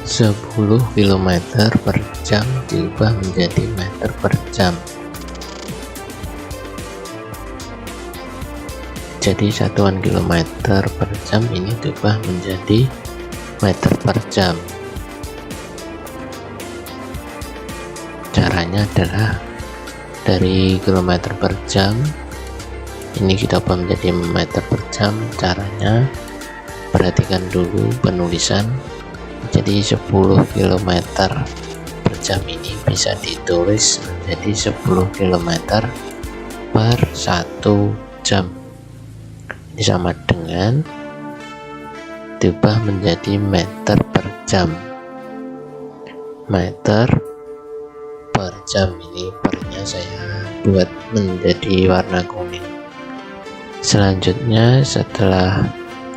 10 kilometer per jam diubah menjadi meter per jam. Jadi satuan kilometer per jam ini diubah menjadi meter per jam. Caranya adalah dari kilometer per jam ini kita ubah menjadi meter per jam. Caranya perhatikan dulu penulisan. Jadi 10 km per jam ini bisa ditulis menjadi 10 km per 1 jam. Ini sama dengan diubah menjadi meter per jam. Meter per jam, ini pernya saya buat menjadi warna kuning. Selanjutnya setelah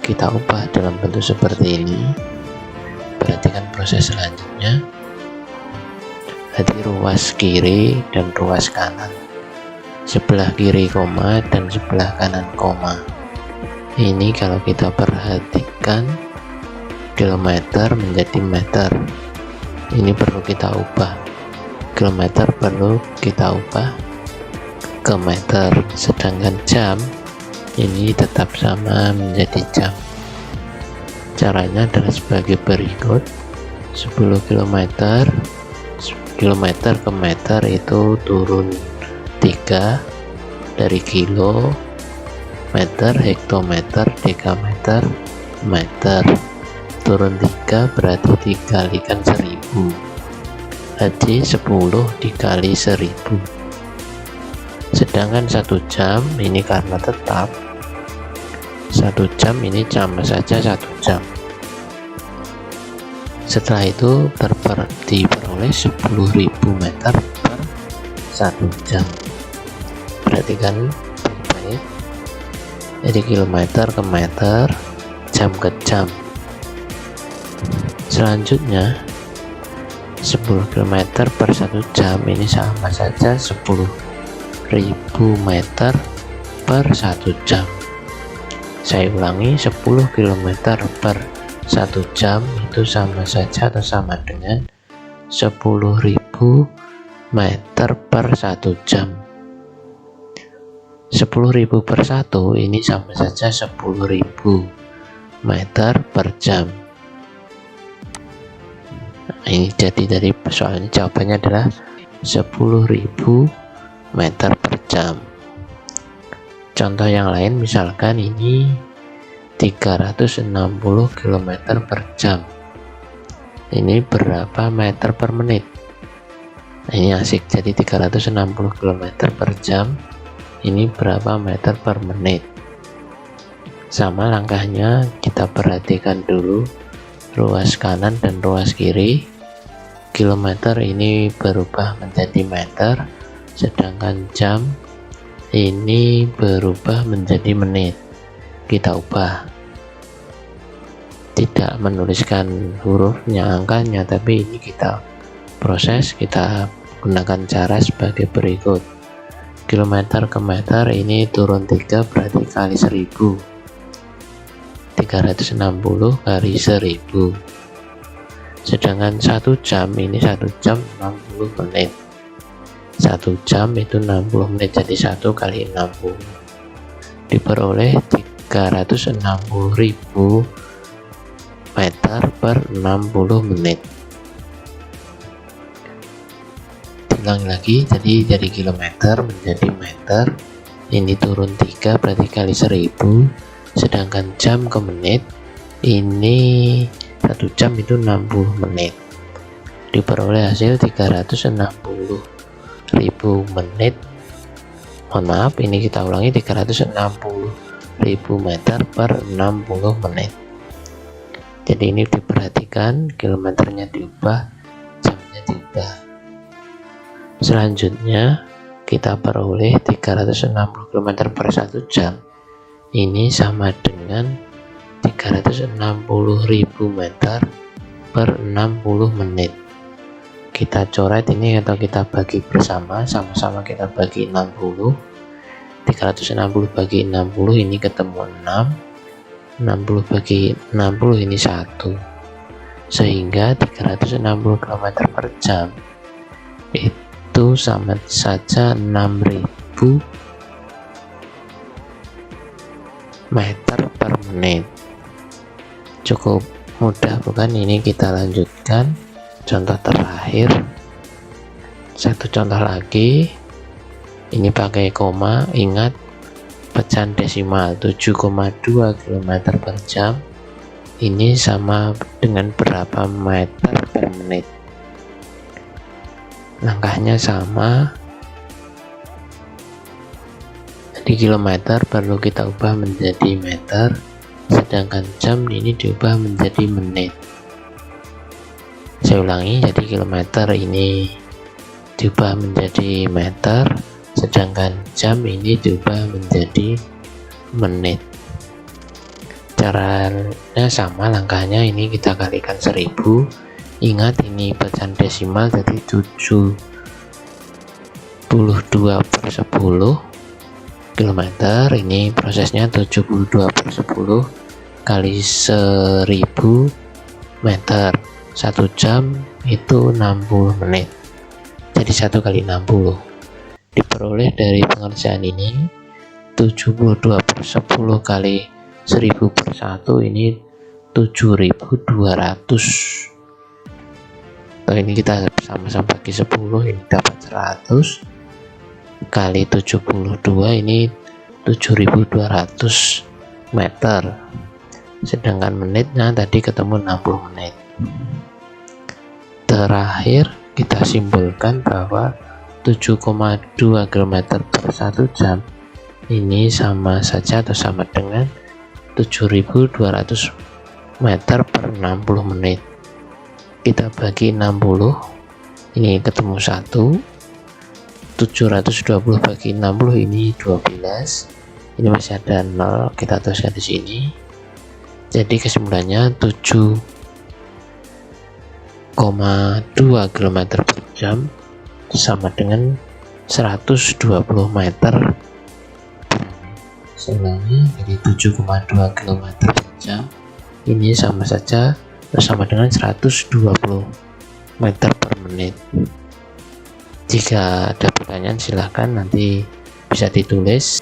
kita ubah dalam bentuk seperti ini, perhatikan proses selanjutnya. Jadi ruas kiri dan ruas kanan, sebelah kiri koma dan sebelah kanan koma. Ini kalau kita perhatikan kilometer menjadi meter, ini perlu kita ubah. Kilometer perlu kita ubah ke meter, sedangkan jam ini tetap sama menjadi jam. Caranya adalah sebagai berikut. 10 km ke meter itu turun 3 dari kilo, meter, hektometer, dekameter, meter. Turun 3 berarti dikalikan 1000. Jadi 10 dikali 1000. Sedangkan 1 jam ini karena tetap 1 jam ini sama saja 1 jam. Setelah itu diperoleh 10.000 meter per 1 jam. Perhatikan baik-baik. Jadi kilometer ke meter, jam ke jam. Selanjutnya 10 km per 1 jam ini sama saja 10.000 meter per 1 jam. Saya ulangi, 10 km per 1 jam itu sama saja atau sama dengan 10.000 meter per 1 jam. 10.000 per 1 ini sama saja 10.000 meter per jam. Nah, ini jadi dari soal ini jawabannya adalah 10.000 meter per jam. Contoh yang lain, misalkan ini 360 km per jam. Ini berapa meter per menit? Nah, ini asik. Jadi 360 km per jam ini berapa meter per menit? Sama langkahnya, kita perhatikan dulu ruas kanan dan ruas kiri. Kilometer ini berubah menjadi meter, sedangkan jam ini berubah menjadi menit. Kita ubah, tidak menuliskan hurufnya, angkanya, tapi ini kita proses, kita gunakan cara sebagai berikut. Kilometer ke meter ini turun 3 berarti kali 1000. 360 kali 1000. Sedangkan 1 jam ini 1 jam 60 menit. 1 jam itu 60 menit, jadi 1 kali 60 diperoleh 360.000 meter per 60 menit. Diulangi lagi, jadi dari kilometer menjadi meter, ini turun 3 berarti kali 1000. Sedangkan jam ke menit, ini 1 jam itu 60 menit. Diperoleh hasil 360.000 menit. Mohon maaf, ini kita ulangi, 360.000 meter per 60 menit. Jadi ini diperhatikan, kilometernya diubah, jamnya diubah. Selanjutnya kita peroleh 360 km per 1 jam. Ini sama dengan 360.000 meter per 60 menit. Kita coret ini atau kita bagi bersama, sama-sama kita bagi 60. 360 bagi 60 ini ketemu 6. 60 bagi 60 ini 1. sehingga 360 km per jam itu sama saja 6000 meter per menit. Cukup mudah bukan? Ini kita lanjutkan contoh terakhir. Satu contoh lagi, ini pakai koma. Ingat pecahan desimal 7,2 km per jam ini sama dengan berapa meter per menit. Langkahnya sama. Di kilometer perlu kita ubah menjadi meter, sedangkan jam ini diubah menjadi menit. Saya ulangi, jadi kilometer ini diubah menjadi meter, sedangkan jam ini diubah menjadi menit. Caranya sama, langkahnya ini kita kalikan 1000. Ingat ini pecahan desimal, jadi 72/10 km. Ini prosesnya 72/10 kali 1000 meter. 1 jam itu 60 menit, jadi 1 kali 60. Diperoleh dari pengerjaan ini 72/10 kali 1000/1 ini 7200. Ini kita sama-sama bagi 10, ini dapat 100 kali 72, ini 7200 meter, sedangkan menitnya tadi ketemu 60 menit. Terakhir kita simpulkan bahwa 7,2 km per 1 jam ini sama saja atau sama dengan 7200 meter per 60 menit. Kita bagi 60, ini ketemu 1. 720 bagi 60 ini 12. Ini masih ada 0, kita tuliskan di sini. Jadi kesimpulannya 7,2 km per jam sama dengan 120 meter per menit. Selanjutnya jadi 7,2 km per jam ini sama saja bersama dengan 120 meter per menit. Jika ada pertanyaan silahkan nanti bisa ditulis.